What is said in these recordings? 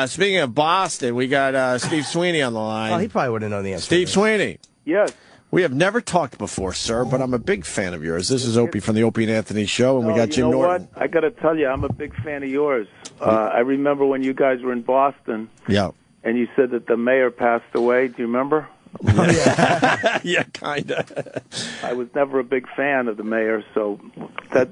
Speaking of Boston, we got Steve Sweeney on the line. Oh, he probably wouldn't know the answer. Steve Sweeney. Yes. We have never talked before, sir, but I'm a big fan of yours. This is Opie from the Opie and Anthony Show, and we got Jim Norton. You know what? I got to tell you, I'm a big fan of yours. I remember when you guys were in Boston. Yeah. And you said that the mayor passed away. Do you remember? Yeah, kind of. I was never a big fan of the mayor, so that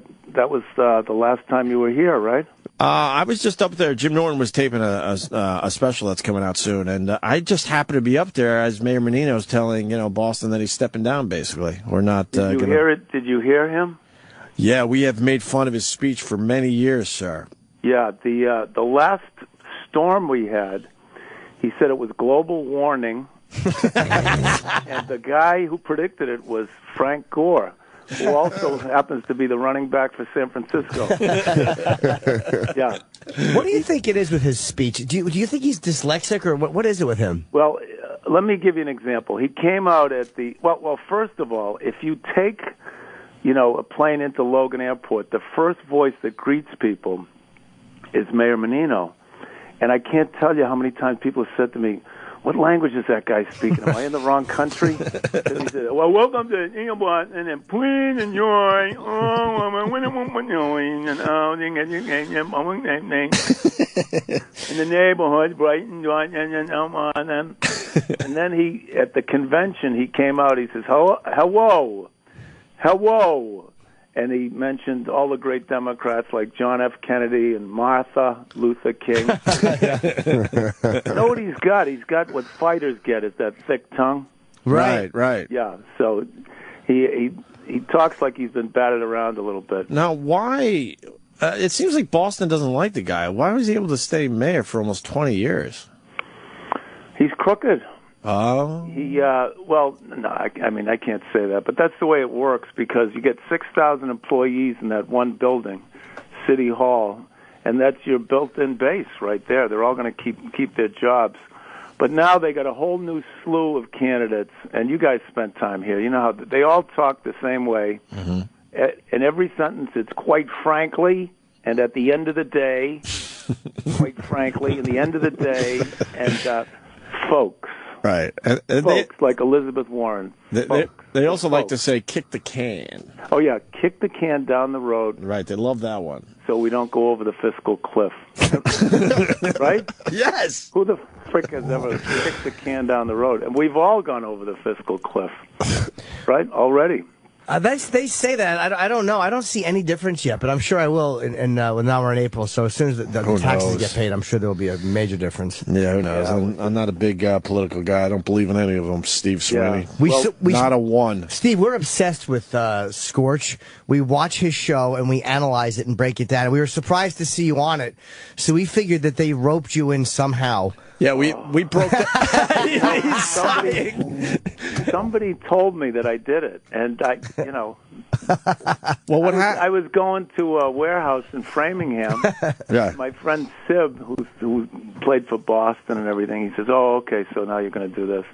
was the last time you were here, right? I was just up there. Jim Norton was taping a special that's coming out soon, and I just happened to be up there as Mayor Menino was telling Boston that he's stepping down. Basically, we're not. Did you hear it? Did you hear him? Yeah, we have made fun of his speech for many years, sir. Yeah, the last storm we had, he said it was global warming, and the guy who predicted it was Frank Gore, who also happens to be the running back for San Francisco. Yeah. What do you think it is with his speech? Do you think he's dyslexic, or what is it with him? Well, let me give you an example. He came out at the well. First of all, if you take a plane into Logan Airport, the first voice that greets people is Mayor Menino, and I can't tell you how many times people have said to me, "What language is that guy speaking? Am I in the wrong country?" He said, "Well, welcome to England, and then please enjoy. In the neighborhood, Brighton, and then he at the convention he came out. He says, "Hello, hello." And he mentioned all the great Democrats like John F. Kennedy and Martha Luther King. You know what he's got? He's got what fighters get, is that thick tongue. Right. Yeah, so he talks like he's been batted around a little bit. Now, why? It seems like Boston doesn't like the guy. Why was he able to stay mayor for almost 20 years? He's crooked. Oh. Well, no, I mean, I can't say that, but that's the way it works because you get 6,000 employees in that one building, City Hall, and that's your built-in base right there. They're all going to keep their jobs. But now they got a whole new slew of candidates, and you guys spent time here. You know how they all talk the same way. Mm-hmm. In every sentence, it's quite frankly, and at the end of the day, quite frankly, in the end of the day, and folks. Right. And folks, like Elizabeth Warren. They also like to say, kick the can. Oh, yeah, kick the can down the road. Right, they love that one. So we don't go over the fiscal cliff. Right? Yes! Who the frick has ever kicked the can down the road? And we've all gone over the fiscal cliff. Right? Already. They say that. I don't know. I don't see any difference yet, but I'm sure I will. Now we're in April, so as soon as the taxes get paid, I'm sure there will be a major difference. Yeah, who knows? I'm not a big political guy. I don't believe in any of them, Steve Sweeney. Yeah. Not a one. Steve, we're obsessed with Scorch. We watch his show, and we analyze it and break it down. We were surprised to see you on it, so we figured that they roped you in somehow. Yeah, we broke Somebody told me that I did it, and Well, what happened? I was going to a warehouse in Framingham. Yeah. My friend Sib, who played for Boston and everything, he says, "Oh, okay, so now you're going to do this."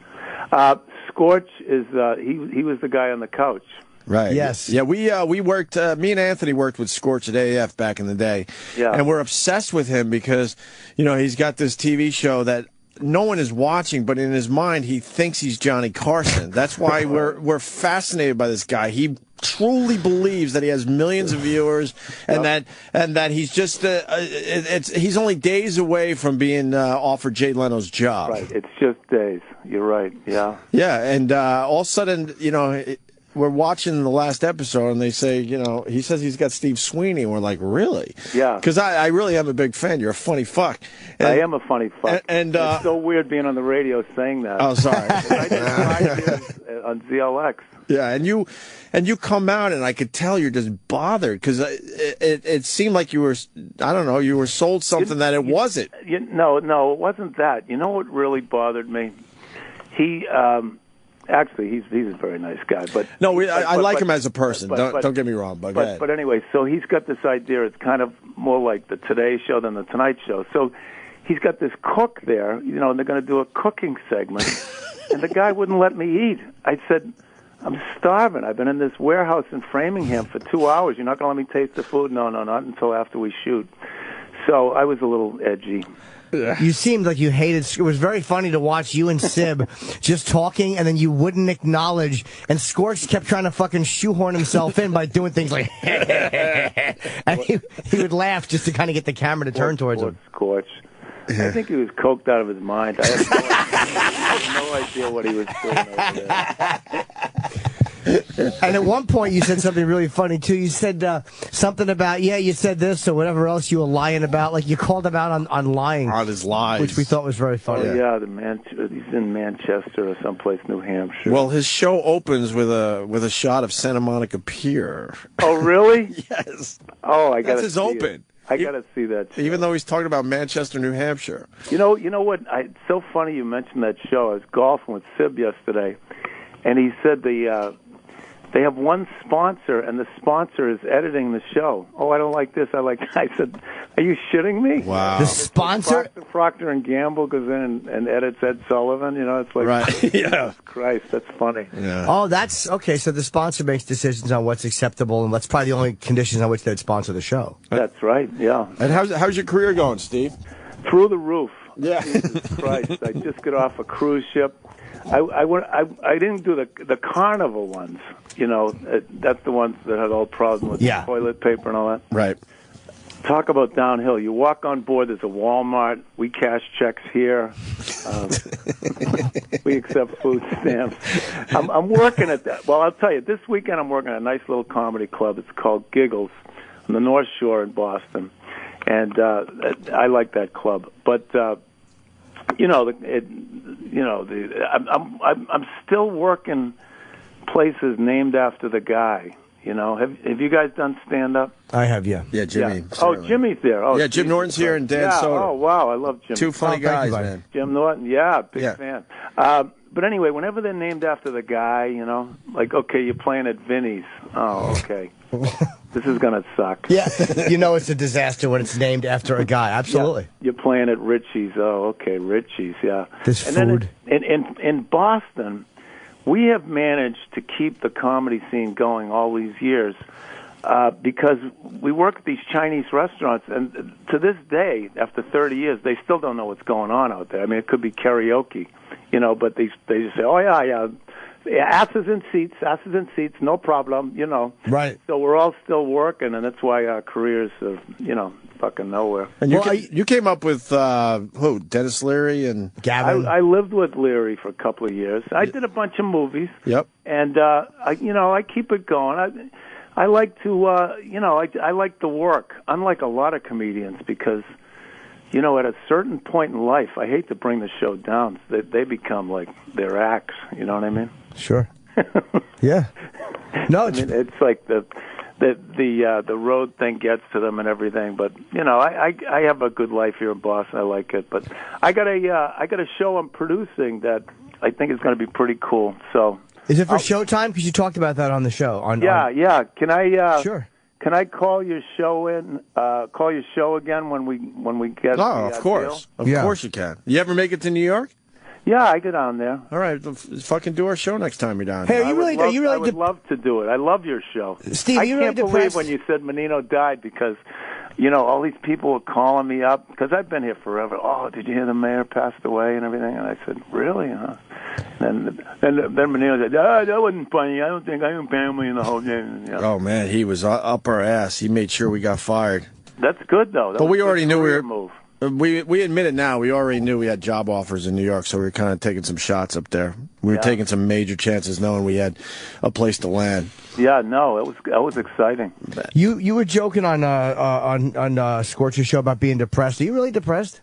Scorch is he was the guy on the couch. Right. Yes. Yeah, we worked, me and Anthony worked with Scorch at AF back in the day. Yeah. And we're obsessed with him because, he's got this TV show that no one is watching, but in his mind, he thinks he's Johnny Carson. That's why we're fascinated by this guy. He truly believes that he has millions of viewers and that he's just, he's only days away from being offered Jay Leno's job. Right. It's just days. You're right. Yeah. Yeah. And all of a sudden, we're watching the last episode, and they say, he says he's got Steve Sweeney, and we're like, really? Yeah. Because I really am a big fan. You're a funny fuck. And, I am a funny fuck. And it's so weird being on the radio saying that. Oh, sorry. I did 5 years on ZLX. Yeah, and you come out, and I could tell you're just bothered, because it seemed like you were, I don't know, you were sold something that it wasn't. No, it wasn't that. You know what really bothered me? He... Actually, he's a very nice guy, but no, I like him as a person. Don't get me wrong, but anyway, so he's got this idea. It's kind of more like the Today Show than the Tonight Show. So he's got this cook there, and they're going to do a cooking segment, and the guy wouldn't let me eat. I said, "I'm starving. I've been in this warehouse in Framingham for 2 hours. You're not going to let me taste the food? No, not until after we shoot." So I was a little edgy. You seemed like you hated. It was very funny to watch you and Sib just talking, and then you wouldn't acknowledge. And Scorch kept trying to fucking shoehorn himself in by doing things like, and he would laugh just to kind of get the camera to turn towards him. Scorch. I think he was coked out of his mind. I have no idea what he was doing over there. And at one point, you said something really funny, too. You said something about, you said this or whatever else you were lying about. Like, you called him out on lying. On his lies. Which we thought was very funny. Oh, yeah, he's in Manchester or someplace, New Hampshire. Well, his show opens with a shot of Santa Monica Pier. Oh, really? Yes. Oh, I got to see That's his open. I got to see that show. Even though he's talking about Manchester, New Hampshire. You know what? It's so funny you mentioned that show. I was golfing with Sib yesterday, and he said they have one sponsor, and the sponsor is editing the show. Oh, I don't like this. I like that. I said, are you shitting me? Wow. The sponsor? Procter & Gamble goes in and edits Ed Sullivan. You know, it's like, right. Yeah. Christ, that's funny. Yeah. Oh, that's okay. So the sponsor makes decisions on what's acceptable, and that's probably the only conditions on which they'd sponsor the show. That's right, yeah. And how's your career going, Steve? Through the roof. Yeah. Jesus Christ. I just got off a cruise ship. I didn't do the Carnival ones. You know, that's the ones that had all problems with the toilet paper and all that. Right. Talk about downhill. You walk on board, there's a Walmart. We cash checks here. We accept food stamps. I'm working at that. Well, I'll tell you, this weekend I'm working at a nice little comedy club. It's called Giggles on the North Shore in Boston. And I like that club. But, I'm still working places named after the guy. You know, have you guys done stand up? I have, yeah. Yeah, Jimmy. Yeah. Oh, Jimmy's there. Oh, yeah, Jim Norton's here and Dan Soder. Oh, wow, I love Jimmy. Two funny guys, man. Jim Norton, big fan. But anyway, whenever they're named after the guy, you know, like, okay, you're playing at Vinny's. Oh, okay. This is going to suck. Yeah, you know it's a disaster when it's named after a guy. Absolutely. Yeah. You're playing at Richie's. Oh, okay, Richie's, yeah. This and food. Then in Boston, we have managed to keep the comedy scene going all these years because we work at these Chinese restaurants, and to this day, after 30 years, they still don't know what's going on out there. I mean, it could be karaoke, you know, but they just say, oh, yeah, asses in seats, no problem, you know. Right. So we're all still working, and that's why our careers are, you know, fucking nowhere. And you came up with who? Dennis Leary and Gavin. I lived with Leary for a couple of years. I did a bunch of movies. Yep. And I keep it going. I like to, I like the work. Unlike a lot of comedians, because, you know, at a certain point in life, I hate to bring the show down. They become like their acts. You know what I mean? Sure. Yeah. No, I mean, it's like the road thing gets to them and everything. But you know, I have a good life here in Boston. I like it. But I got a show I'm producing that I think is going to be pretty cool. So is it for Showtime? Because you talked about that on the show. Yeah. Can I? Sure. Can I call your show in? Call your show again when we get? Oh, of course, deal? Of course you can. You ever make it to New York? Yeah, I get down there. All right, fucking do our show next time you're down. Hey, here. I would love to do it. I love your show. Steve, I can't believe when you said Menino died because, you know, all these people were calling me up because I've been here forever. Oh, did you hear the mayor passed away and everything? And I said, really? Huh? And then Menino said, that wasn't funny. I don't think I have family in the whole game. You know. Oh man, he was up our ass. He made sure we got fired. That's good though. But we already knew we were. Move. We admit it now. We already knew we had job offers in New York, so we were kind of taking some shots up there. We were taking some major chances, knowing we had a place to land. Yeah, no, that was exciting. You were joking on Scorch's show about being depressed. Are you really depressed?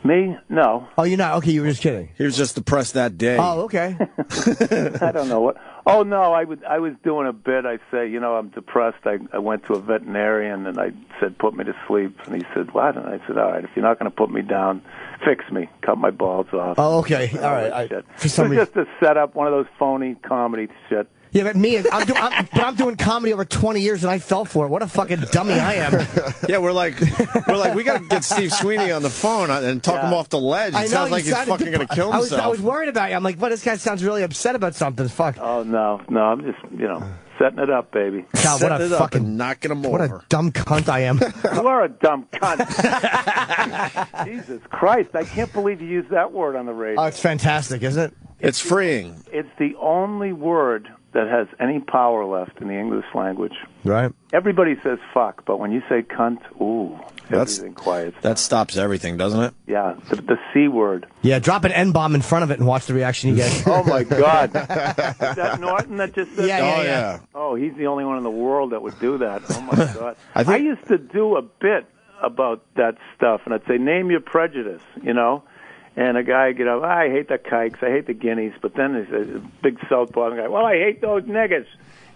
Me? No. Oh, you're not? Okay, you were just kidding. He was just depressed that day. Oh, okay. I don't know what. Oh no, I was doing a bit. I say, you know, I'm depressed. I went to a veterinarian and I said, put me to sleep. And he said, what? And I said, all right, if you're not going to put me down, fix me, cut my balls off. Oh, okay, all right. It was just a setup, one of those phony comedy shit. Yeah, but I'm doing comedy over 20 years, and I fell for it. What a fucking dummy I am. Yeah, we're like, we got to get Steve Sweeney on the phone and talk him off the ledge. It sounds like he's fucking going to kill himself. I was worried about you. I'm like, this guy sounds really upset about something. Fuck. Oh, no, I'm just, setting it up, baby. God, what a fucking knocking him over. What a dumb cunt I am. You are a dumb cunt. Jesus Christ, I can't believe you used that word on the radio. Oh, it's fantastic, isn't it? It's freeing. It's the only word that has any power left in the English language. Right. Everybody says fuck, but when you say cunt, everything quiets. That stops everything, doesn't it? Yeah, the C word. Yeah, drop an N-bomb in front of it and watch the reaction you get. Oh, my God. Is that Norton that just said that? Yeah. Oh, he's the only one in the world that would do that. Oh, my God. I used to do a bit about that stuff, and I'd say, name your prejudice, And a guy would get up, I hate the kikes, I hate the guineas. But then there's a big southpaw guy, well, I hate those niggas.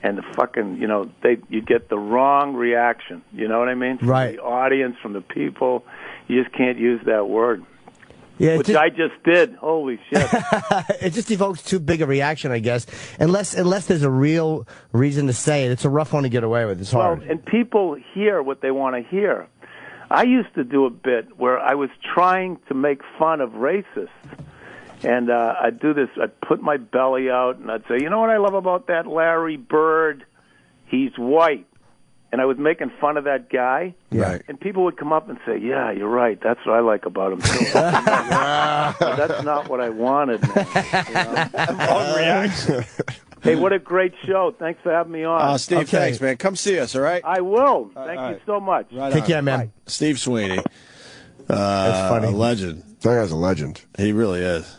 And the fucking, you get the wrong reaction. You know what I mean? From right. the audience, from the people. You just can't use that word. Yeah, which I just did. Holy shit. It just evokes too big a reaction, I guess. Unless there's a real reason to say it. It's a rough one to get away with. It's hard. Well, and people hear what they want to hear. I used to do a bit where I was trying to make fun of racists. And I'd do this. I'd put my belly out, and I'd say, you know what I love about that Larry Bird? He's white. And I was making fun of that guy. Right. And people would come up and say, yeah, you're right. That's what I like about him, too. That's not what I wanted, man. Wrong reaction. Hey, what a great show. Thanks for having me on. Steve, thanks, man. Come see us, all right? I will. Thank you so much. Right Take on. care, man. Bye. Steve Sweeney. That's funny. A legend. That guy's a legend. He really is.